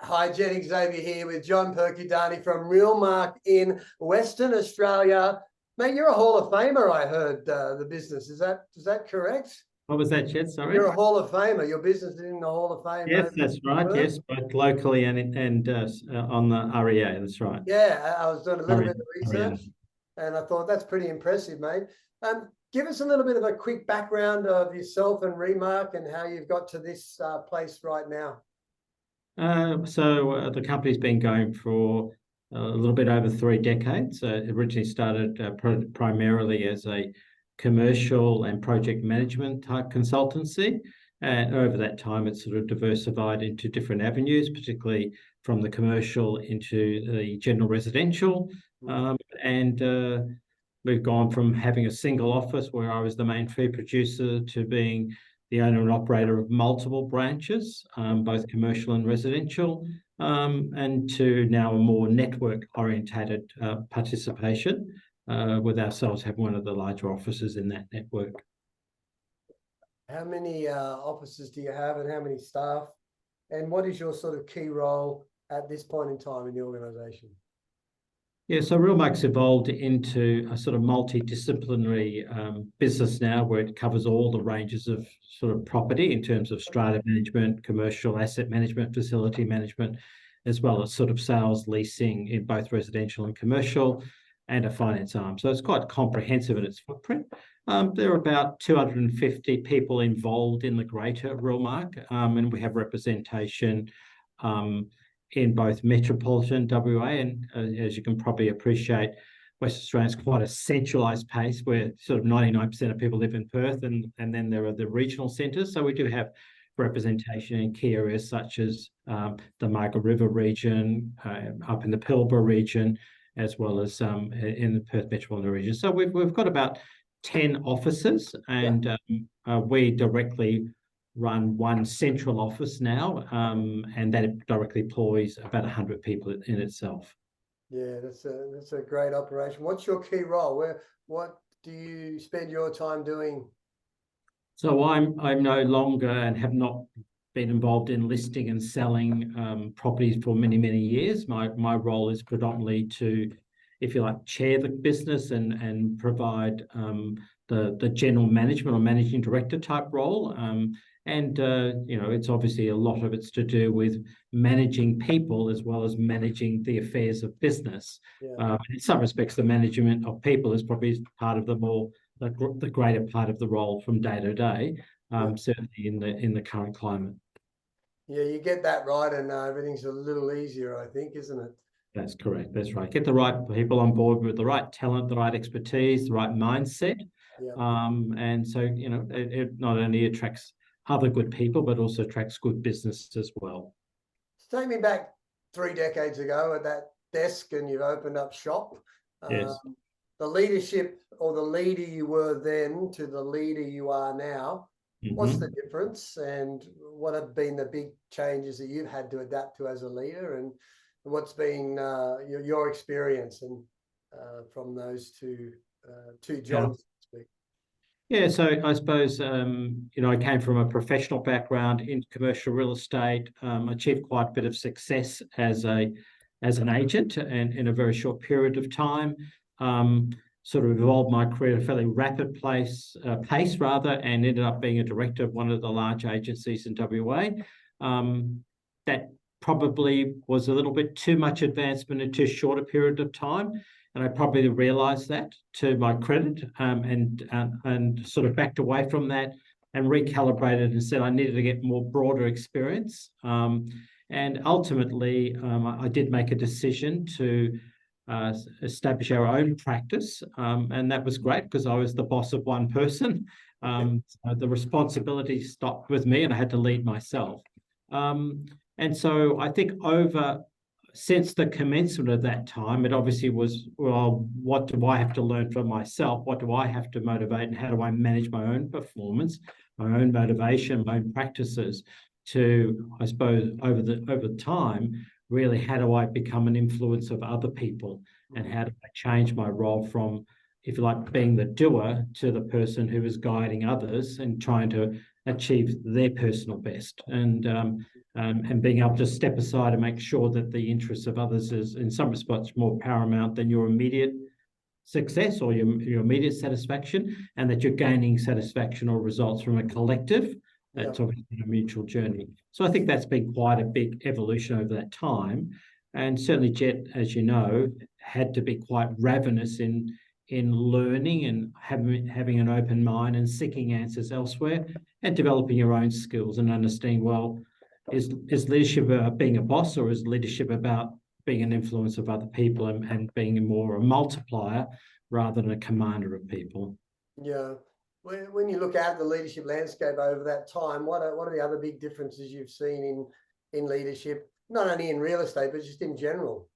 Hi, Jenny Xavier here with John Percudani from Realmark in Western Australia. Mate, you're a Hall of Famer, I heard, the business. Is that correct? What was that, Chet? Sorry. You're a Hall of Famer. Your business is in the Hall of Fame. Yes, that's right. Perth? Yes, both locally and on the REA. That's right. Yeah, I was doing a little bit of research, REA. and I thought that's pretty impressive, mate. Give us a little bit of a quick background of yourself and Remark and how you've got to this place right now. So the company's been going for a little bit over 3 decades. It originally started primarily as a commercial and project management type consultancy. And over that time, it's sort of diversified into different avenues, particularly from the commercial into the general residential. We've gone from having a single office where I was the main fee producer to being the owner and operator of multiple branches, both commercial and residential, and to now a more network-orientated participation, with ourselves having one of the larger offices in that network. How many offices do you have and how many staff? And what is your sort of key role at this point in time in the organisation? Yeah, so Realmark's evolved into a sort of multidisciplinary business now, where it covers all the ranges of sort of property in terms of strata management, commercial asset management, facility management, as well as sort of sales, leasing in both residential and commercial, and a finance arm. So it's quite comprehensive in its footprint. There are about 250 people involved in the greater Realmark, and we have representation in both metropolitan WA and, as you can probably appreciate, West Australia is quite a centralised place where sort of 99% of people live in Perth, and then there are the regional centres. So we do have representation in key areas such as the Margaret River region, up in the Pilbara region, as well as in the Perth metropolitan region. So we've got about 10 offices, and we directly run one central office now, and that directly employs about 100 people in itself. Yeah, that's a great operation. What's your key role? What do you spend your time doing? So I'm no longer and have not been involved in listing and selling properties for many years. My role is predominantly to, if you like, chair the business and provide the general management or managing director type role. It's obviously a lot of it's to do with managing people as well as managing the affairs of business. Yeah. In some respects, the management of people is probably part of the greater part of the role from day to day, certainly in the current climate. Yeah, you get that right, and everything's a little easier, I think, isn't it? That's correct. That's right. Get the right people on board with the right talent, the right expertise, the right mindset. Yeah. And so, it not only attracts other good people, but also attracts good business as well. Take me back 3 decades ago at that desk and you've opened up shop. Yes. The leadership or the leader you were then to the leader you are now, what's the difference, and what have been the big changes that you've had to adapt to as a leader, and what's been your experience and from those two jobs? Yeah, so I suppose, I came from a professional background in commercial real estate, achieved quite a bit of success as an agent and in a very short period of time, sort of evolved my career at a fairly rapid pace, and ended up being a director of one of the large agencies in WA. That probably was a little bit too much advancement in too short a period of time. And I probably realised that, to my credit, and sort of backed away from that and recalibrated and said I needed to get more broader experience. And ultimately, I did make a decision to establish our own practice, and that was great because I was the boss of one person. So the responsibility stopped with me, and I had to lead myself. And so I think since the commencement of that time, it obviously was, well, what do I have to learn for myself? What do I have to motivate, and how do I manage my own performance, my own motivation, my own practices to, I suppose, over time, really, how do I become an influence of other people, and how do I change my role from, if you like, being the doer to the person who is guiding others and trying to achieve their personal best, and being able to step aside and make sure that the interests of others is in some respects more paramount than your immediate success or your immediate satisfaction, and that you're gaining satisfaction or results from a collective. That's obviously a mutual journey. So I think that's been quite a big evolution over that time. And certainly Jet, as you know, had to be quite ravenous in learning and having an open mind and seeking answers elsewhere and developing your own skills and understanding, well, is leadership about being a boss, or is leadership about being an influence of other people and being more a multiplier rather than a commander of people? Yeah. When you look at the leadership landscape over that time, what are the other big differences you've seen in leadership, not only in real estate, but just in general?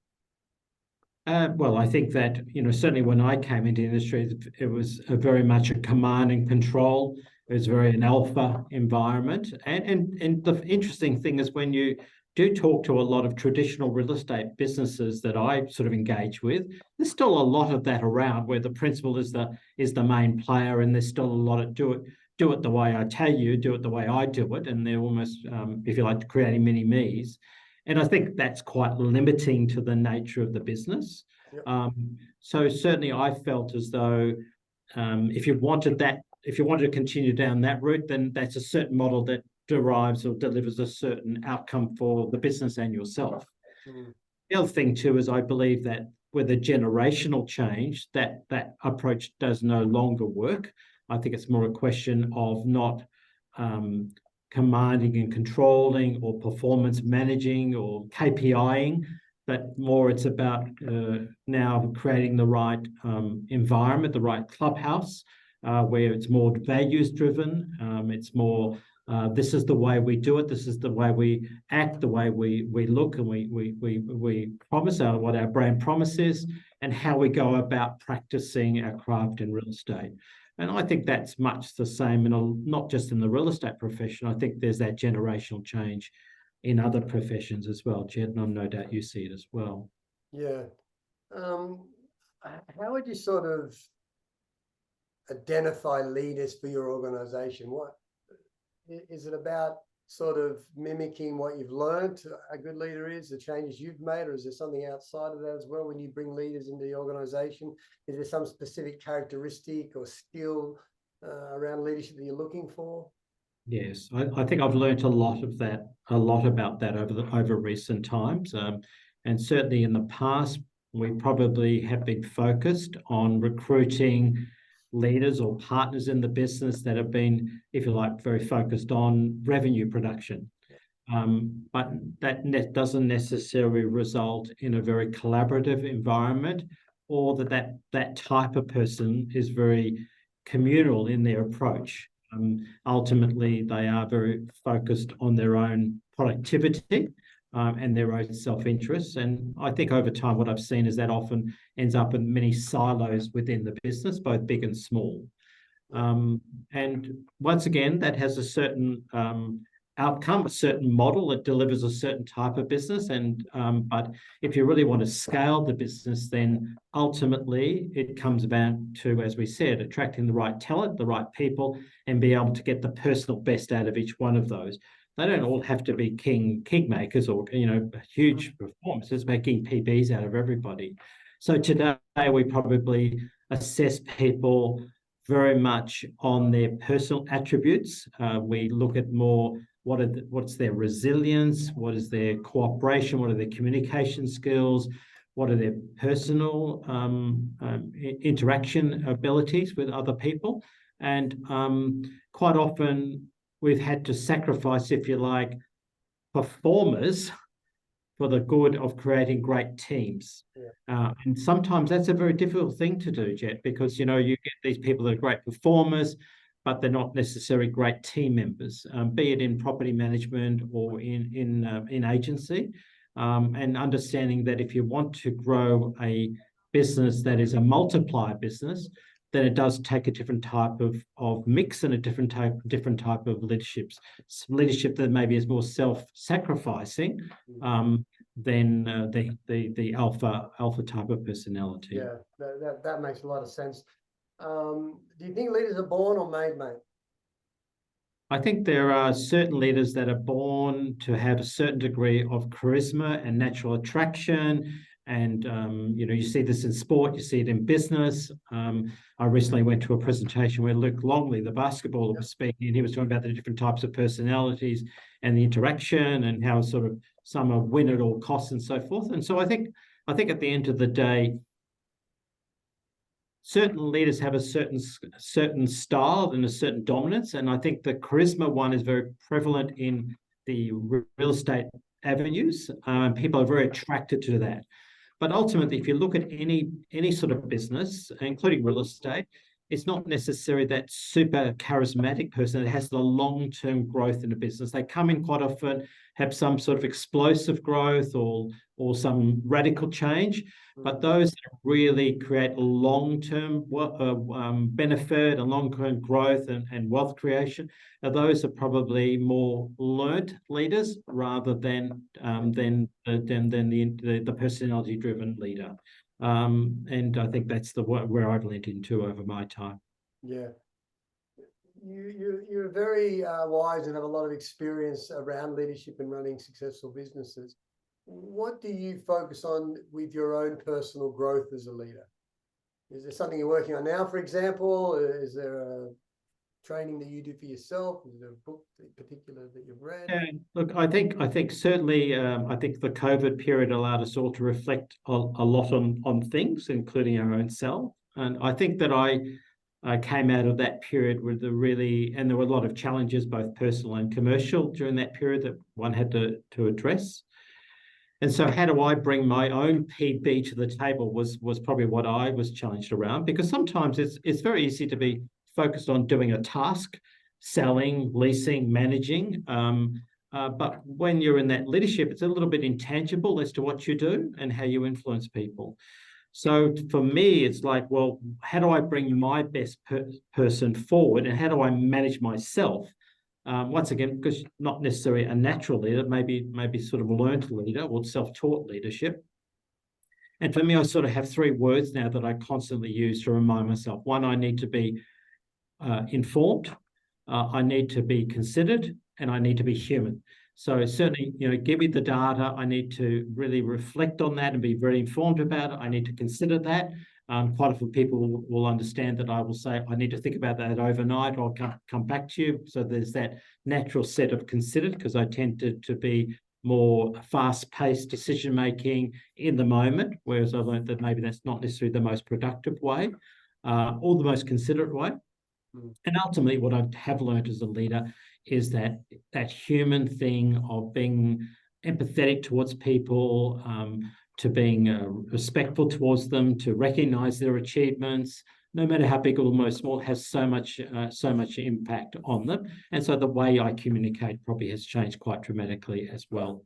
Well, I think that, certainly when I came into the industry, it was very much a command and control. It was very an alpha environment. And the interesting thing is when you do talk to a lot of traditional real estate businesses that I sort of engage with, there's still a lot of that around where the principal is the main player, and there's still a lot of do it the way I tell you, do it the way I do it. And they're almost, if you like, creating mini me's. And I think that's quite limiting to the nature of the business. Yep. So certainly I felt as though if you wanted to continue down that route, then that's a certain model that derives or delivers a certain outcome for the business and yourself. Mm. The other thing too is I believe that with a generational change, that approach does no longer work. I think it's more a question of not commanding and controlling or performance managing or KPIing, but more it's about now creating the right environment, the right clubhouse, where it's more values driven. It's more this is the way we do it. This is the way we act, the way we look, and we promise what our brand promise is, and how we go about practicing our craft in real estate. And I think that's much the same, not just in the real estate profession. I think there's that generational change in other professions as well, Jed, and no doubt you see it as well. Yeah. How would you sort of identify leaders for your organization? What is it about, sort of mimicking what you've learned a good leader is, the changes you've made, or is there something outside of that as well when you bring leaders into the organization? Is there some specific characteristic or skill around leadership that you're looking for? Yes, I think I've learned a lot about that over recent times, and certainly in the past we probably have been focused on recruiting leaders or partners in the business that have been, if you like, very focused on revenue production. But that doesn't necessarily result in a very collaborative environment, or that type of person is very communal in their approach. Ultimately, they are very focused on their own productivity and their own self-interest. And I think over time, what I've seen is that often ends up in many silos within the business, both big and small. And once again, that has a certain outcome, a certain model that delivers a certain type of business. And but if you really want to scale the business, then ultimately it comes down to, as we said, attracting the right talent, the right people, and be able to get the personal best out of each one of those. They don't all have to be kingmakers or huge performances, making PBs out of everybody. So today we probably assess people very much on their personal attributes. We look at more what's their resilience, what is their cooperation, what are their communication skills, what are their personal interaction abilities with other people. And quite often we've had to sacrifice, if you like, performers for the good of creating great teams. Yeah. And sometimes that's a very difficult thing to do, Jet, because, you get these people that are great performers, but they're not necessarily great team members, be it in property management or in agency. And understanding that if you want to grow a business that is a multiplier business, then it does take a different type of mix and a different type of leadership that maybe is more self-sacrificing than the alpha type of personality. Yeah, that makes a lot of sense. Do you think leaders are born or made, mate? I think there are certain leaders that are born to have a certain degree of charisma and natural attraction. And, you see this in sport, you see it in business. I recently went to a presentation where Luke Longley, the basketballer, was speaking, and he was talking about the different types of personalities and the interaction and how sort of some are win at all costs and so forth. And so I think at the end of the day, certain leaders have a certain style and a certain dominance, and I think the charisma one is very prevalent in the real estate avenues. People are very attracted to that. But ultimately, if you look at any sort of business, including real estate, it's not necessarily that super charismatic person that has the long-term growth in the business. They come in quite often, have some sort of explosive growth or some radical change. But those that really create a long-term benefit and long-term growth and wealth creation, those are probably more learnt leaders rather than the personality-driven leader. And I think that's where I've lent into over my time. Yeah. You're very wise and have a lot of experience around leadership and running successful businesses. What do you focus on with your own personal growth as a leader? Is there something you're working on now, for example? Is there a training that you do for yourself? Is there a book in particular that you've read? Yeah, look, I think certainly, I think the COVID period allowed us all to reflect a lot on things, including our own self. And I think that I came out of that period with and there were a lot of challenges, both personal and commercial, during that period that one had to address. And so how do I bring my own PB to the table was probably what I was challenged around, because sometimes it's very easy to be focused on doing a task, selling, leasing, managing. But when you're in that leadership, it's a little bit intangible as to what you do and how you influence people. So for me, it's like, well, how do I bring my best person forward, and how do I manage myself? Once again, because not necessarily a natural leader, maybe sort of learned leader or self-taught leadership. And for me, I sort of have 3 words now that I constantly use to remind myself. One, I need to be informed, I need to be considered, and I need to be human. So certainly, give me the data. I need to really reflect on that and be very informed about it. I need to consider that. Quite often people will understand that I will say, I need to think about that overnight, or I'll come back to you. So there's that natural set of considered, because I tend to be more fast-paced decision-making in the moment, whereas I learned that maybe that's not necessarily the most productive way or the most considerate way. And ultimately, what I have learned as a leader is that human thing of being empathetic towards people, to being respectful towards them, to recognize their achievements, no matter how big or small, has so much impact on them. And so the way I communicate probably has changed quite dramatically as well.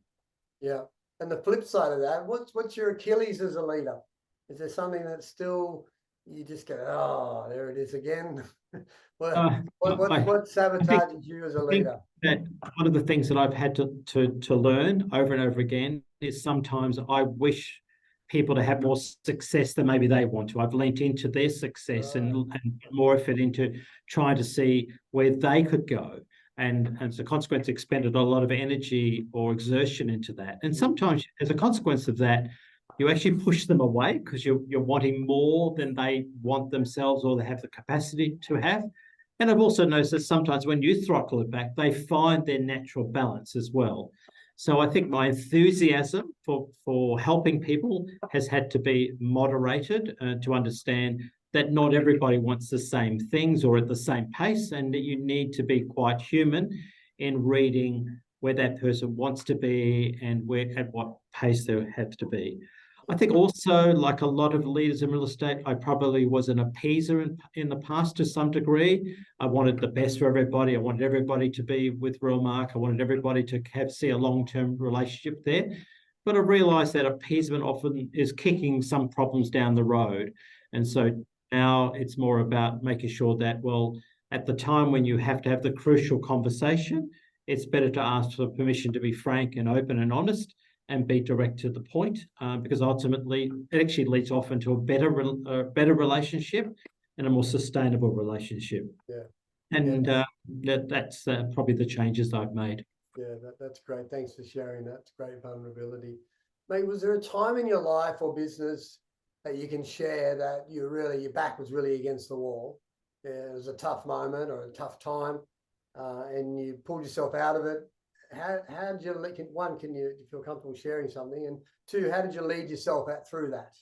Yeah. And the flip side of that, what's your Achilles as a leader? Is there something that still you just go, oh, there it is again? what sabotages you as a leader? That one of the things that I've had to learn over and over again is sometimes I wish people to have more success than maybe they want to. I've lent into their success and more effort into trying to see where they could go. And as a consequence, expended a lot of energy or exertion into that. And sometimes as a consequence of that, you actually push them away because you're wanting more than they want themselves or they have the capacity to have. And I've also noticed that sometimes when you throttle it back, they find their natural balance as well. So I think my enthusiasm for helping people has had to be moderated to understand that not everybody wants the same things or at the same pace, and that you need to be quite human in reading where that person wants to be and at what pace they have to be. I think also, like a lot of leaders in real estate, I probably was an appeaser in the past to some degree. I wanted the best for everybody. I wanted everybody to be with Realmark. I wanted everybody to see a long-term relationship there. But I realised that appeasement often is kicking some problems down the road. And so now it's more about making sure that, well, at the time when you have to have the crucial conversation, it's better to ask for permission to be frank and open and honest, and be direct to the point, because ultimately it actually leads off into a better relationship and a more sustainable relationship. Yeah. And that's probably the changes I've made. Yeah, that's great. Thanks for sharing that. It's great vulnerability. Mate, was there a time in your life or business that you can share that your back was really against the wall? Yeah, it was a tough moment or a tough time, and you pulled yourself out of it. How did you, one, can you feel comfortable sharing something? And two, how did you lead yourself through that?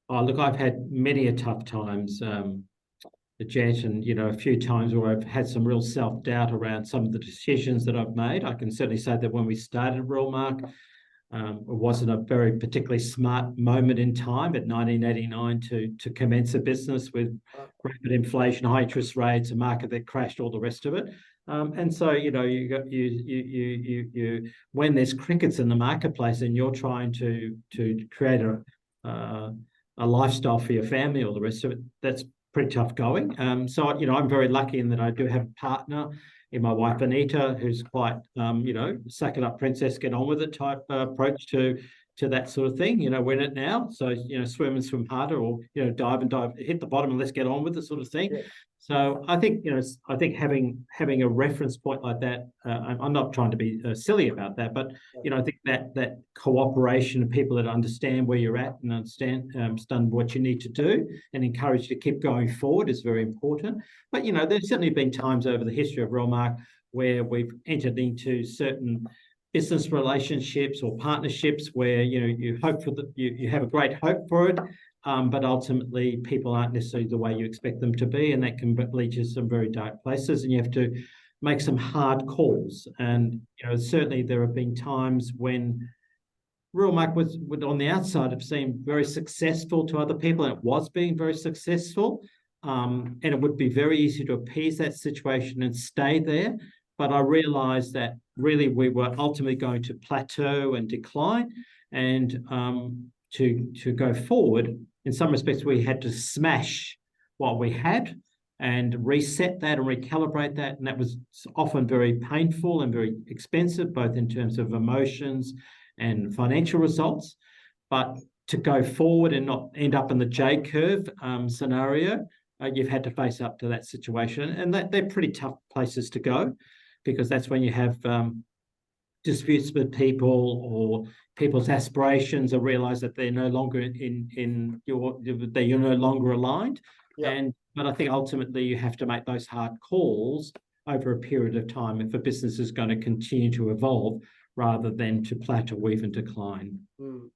Oh, look, I've had many a tough times, Jet, and a few times where I've had some real self-doubt around some of the decisions that I've made. I can certainly say that when we started Realmark, it wasn't a very particularly smart moment in time at 1989 to commence a business with rapid inflation, high interest rates, a market that crashed, all the rest of it. And so you when there's crickets in the marketplace and you're trying to create a lifestyle for your family, or the rest of it, that's pretty tough going. So I'm very lucky in that I do have a partner in my wife Anita, who's quite suck it up, princess, get on with it type approach to that sort of thing. Win it now. So swim and swim harder, or dive and dive, hit the bottom and let's get on with it sort of thing. Yeah. So I think having a reference point like that, I'm not trying to be silly about that, but I think that cooperation of people that understand where you're at and understand what you need to do and encourage you to keep going forward is very important. But there's certainly been times over the history of Realmark where we've entered into certain business relationships or partnerships where you hope for you have a great hope for it. But ultimately, people aren't necessarily the way you expect them to be, and that can lead to some very dark places. And you have to make some hard calls. And certainly there have been times when Realmark would on the outside have seemed very successful to other people, and it was being very successful. And it would be very easy to appease that situation and stay there. But I realised that really we were ultimately going to plateau and decline, and to go forward. In some respects, we had to smash what we had and reset that and recalibrate that. And that was often very painful and very expensive, both in terms of emotions and financial results. But to go forward and not end up in the J curve scenario, you've had to face up to that situation. And they're pretty tough places to go, because that's when you have disputes with people, or people's aspirations are realised that they're no longer you're no longer aligned. Yeah. But I think ultimately you have to make those hard calls over a period of time if a business is going to continue to evolve rather than to plateau or even decline. And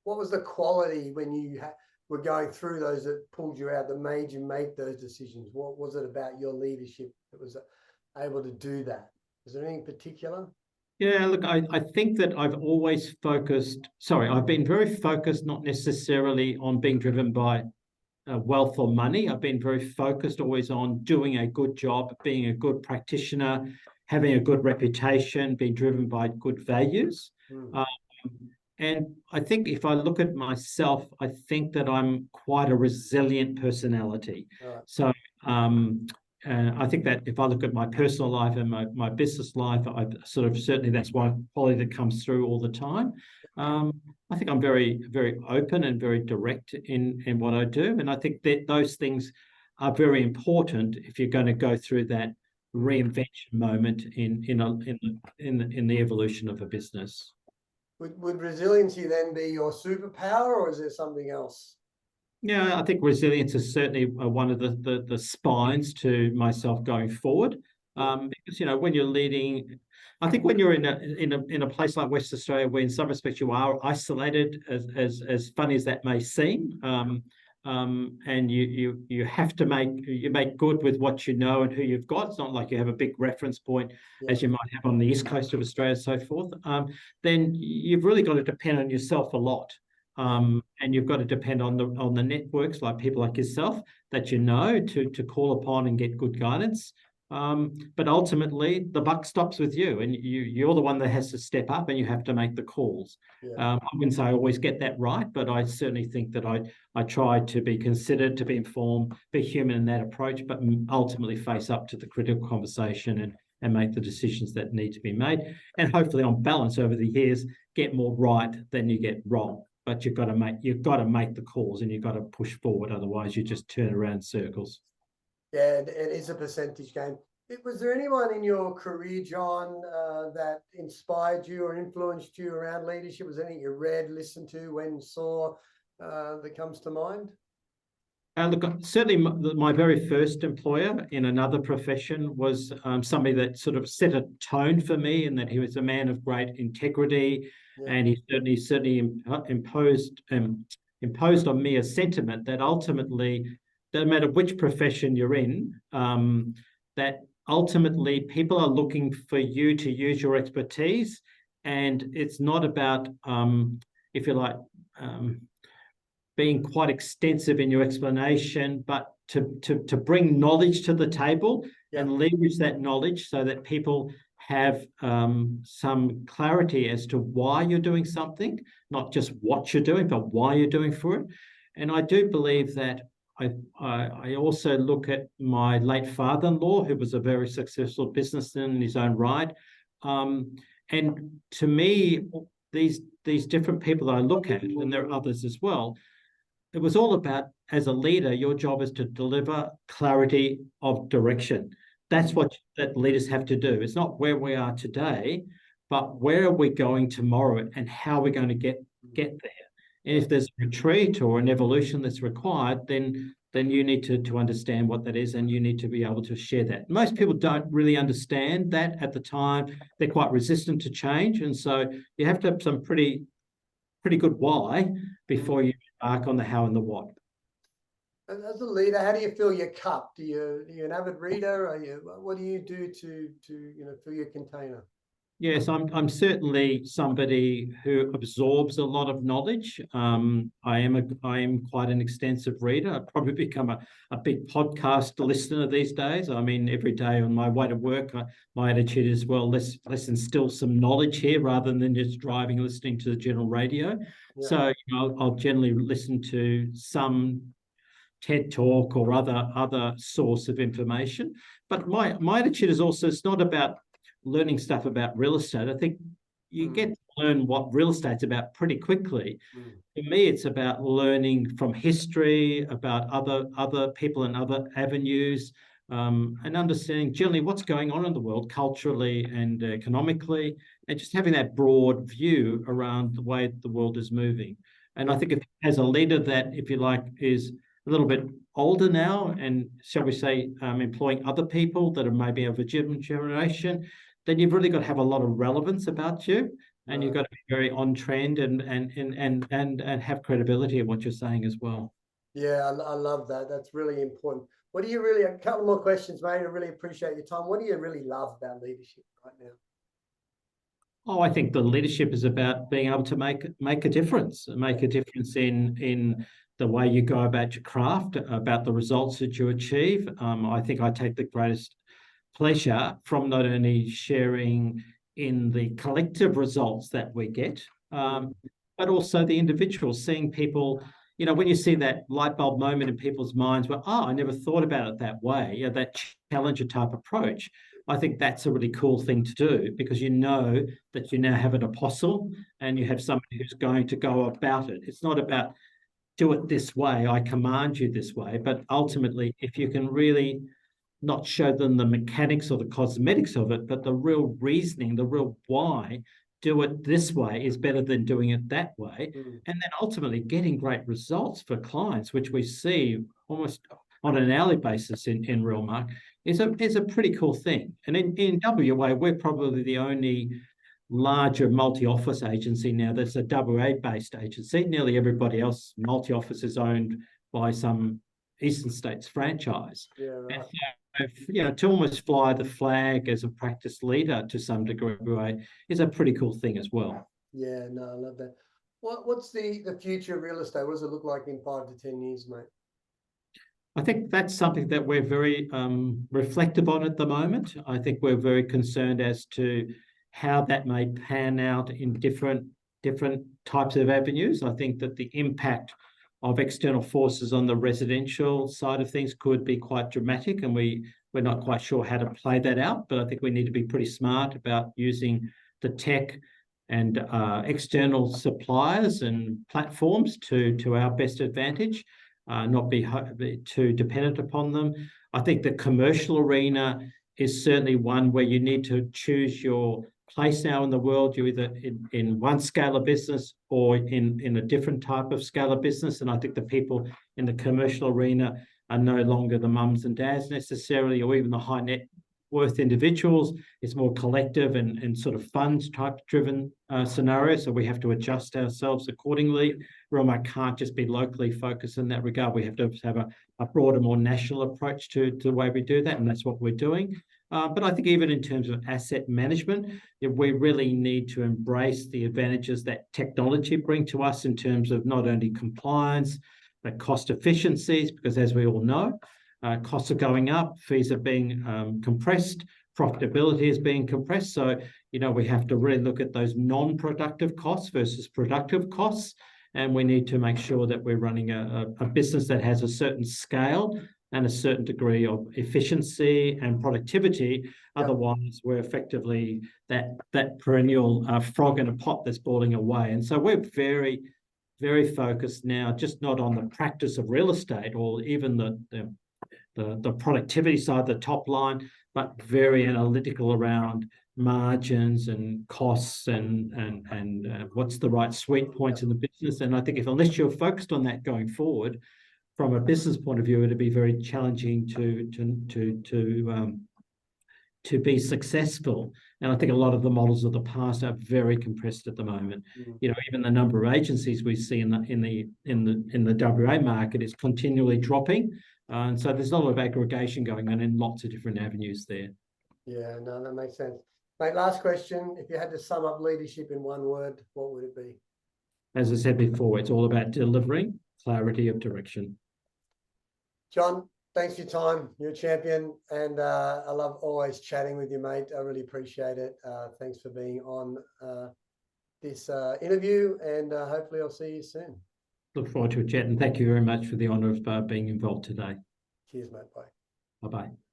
what was the quality when you were going through those that pulled you out, that made you make those decisions? What was it about your leadership that was able to do that? Is there anything particular? Yeah, look, I think that I've been very focused, not necessarily on being driven by wealth or money. I've been very focused always on doing a good job, being a good practitioner, having a good reputation, being driven by good values. And I think if I look at myself, I think that I'm quite a resilient personality. Right. So I think that if I look at my personal life and my business life, I sort of certainly that's one quality that comes through all the time. I think I'm very, very open and very direct in what I do. And I think that those things are very important if you're going to go through that reinvention moment in the evolution of a business. Would resiliency then be your superpower, or is there something else? Yeah, I think resilience is certainly one of the spines to myself going forward. Because when you're leading, I think when you're in a place like West Australia, where in some respects you are isolated, as funny as that may seem, and you have to make good with what you know and who you've got. It's not like you have a big reference point as you might have on the east coast of Australia and so forth. Then you've really got to depend on yourself a lot. And you've got to depend on the networks, like people like yourself that to call upon and get good guidance. But ultimately, the buck stops with you, and you're the one that has to step up, and you have to make the calls. Yeah. I wouldn't say I always get that right, but I certainly think that I try to be considered, to be informed, be human in that approach, but ultimately face up to the critical conversation and make the decisions that need to be made. And hopefully, on balance over the years, get more right than you get wrong. But you've got to make the calls, and you've got to push forward. Otherwise, you just turn around in circles. Yeah, it is a percentage game. Was there anyone in your career, John, that inspired you or influenced you around leadership? Was there anything you read, listened to, when saw that comes to mind? Look, certainly my very first employer in another profession was somebody that sort of set a tone for me, and that he was a man of great integrity, Yeah. and he certainly imposed on me a sentiment that ultimately, no matter which profession you're in, that ultimately people are looking for you to use your expertise, and it's not about, if you like, being quite extensive in your explanation, but to bring knowledge to the table, Yeah. and leverage that knowledge so that people have some clarity as to why you're doing something, not just what you're doing, but why you're doing for it. And I do believe that I also look at my late father-in-law, who was a very successful businessman in his own right. And to me, these different people that I look at, and there are others as well, it was all about, as a leader, your job is to deliver clarity of direction. That's what that leaders have to do. It's not where we are today, but where are we going tomorrow, and how are we going to get there. And if there's a retreat or an evolution that's required, then you need to understand what that is, and you need to be able to share that. Most people don't really understand that at the time. They're quite resistant to change, and so you have to have some pretty good why before you embark on the how and the what. As a leader, how do you fill your cup? Are you an avid reader? What do you do to fill your container? Yes, I'm certainly somebody who absorbs a lot of knowledge. I am quite an extensive reader. I've probably become a big podcast listener these days. I mean, every day on my way to work, my attitude is, well, let's instill some knowledge here rather than just driving, listening to the general radio. Yeah. So I'll generally listen to some TED Talk or other source of information. But my attitude is also, it's not about learning stuff about real estate. I think you get to learn what real estate's about pretty quickly. For me, it's about learning from history, about other people and other avenues, and understanding generally what's going on in the world culturally and economically, and just having that broad view around the way the world is moving. And I think if, as a leader that, if you like, is a little bit older now, and shall we say, employing other people that are maybe of a different generation, then you've really got to have a lot of relevance about you, and you've got to be very on trend and have credibility in what you're saying as well. Yeah, I love that. That's really important. What do you really? A couple more questions, mate. I really appreciate your time. What do you really love about leadership right now? Oh, I think the leadership is about being able to make a difference in the way you go about your craft, about the results that you achieve. I think I take the greatest pleasure from not only sharing in the collective results that we get, but also the individual, seeing people, when you see that light bulb moment in people's minds where, I never thought about it that way, that challenger type approach. I think that's a really cool thing to do, because you know that you now have an apostle and you have somebody who's going to go about it. It's not about do it this way, I command you this way, but ultimately, if you can really not show them the mechanics or the cosmetics of it, but the real reasoning, the real why, do it this way is better than doing it that way. And then ultimately getting great results for clients, which we see almost on an hourly basis in Realmark, is a pretty cool thing. And in WA, we're probably the only larger multi-office agency now that's a WA-based agency. Nearly everybody else, multi-office, is owned by some Eastern States franchise. Yeah, right. And so, to almost fly the flag as a practice leader to some degree is a pretty cool thing as well. Yeah, no, I love that. What's the future of real estate? What does it look like in 5 to 10 years, mate? I think that's something that we're very reflective on at the moment. I think we're very concerned as to how that may pan out in different types of avenues. I think that the impact of external forces on the residential side of things could be quite dramatic, and we're not quite sure how to play that out. But I think we need to be pretty smart about using the tech and external suppliers and platforms to our best advantage. not be too dependent upon them. I think the commercial arena is certainly one where you need to choose your place now in the world. You're either in one scale of business or in a different type of scale of business. And I think the people in the commercial arena are no longer the mums and dads necessarily, or even the high net worth individuals. It's more collective and sort of funds type driven scenario. So we have to adjust ourselves accordingly. Realmark can't just be locally focused in that regard. We have to have a broader, more national approach to the way we do that. And that's what we're doing. But I think even in terms of asset management, we really need to embrace the advantages that technology bring to us in terms of not only compliance, but cost efficiencies, because as we all know, costs are going up, fees are being compressed, profitability is being compressed. So, we have to really look at those non-productive costs versus productive costs. And we need to make sure that we're running a business that has a certain scale and a certain degree of efficiency and productivity. Yep. Otherwise, we're effectively that perennial frog in a pot that's boiling away. And so we're very, very focused now, just not on the practice of real estate or even the productivity side, the top line, but very analytical around margins and costs and what's the right sweet points in the business. And I think unless you're focused on that going forward, from a business point of view, it'd be very challenging to be successful. And I think a lot of the models of the past are very compressed at the moment. Even the number of agencies we see in the WA market is continually dropping. And so there's a lot of aggregation going on in lots of different avenues there. Yeah, no, that makes sense. Mate, last question. If you had to sum up leadership in one word, what would it be? As I said before, it's all about delivering clarity of direction. John, thanks for your time. You're a champion, and I love always chatting with you, mate. I really appreciate it. Thanks for being on this interview, and hopefully I'll see you soon. Look forward to a chat, and thank you very much for the honour of being involved today. Cheers, mate. Bye. Bye-bye.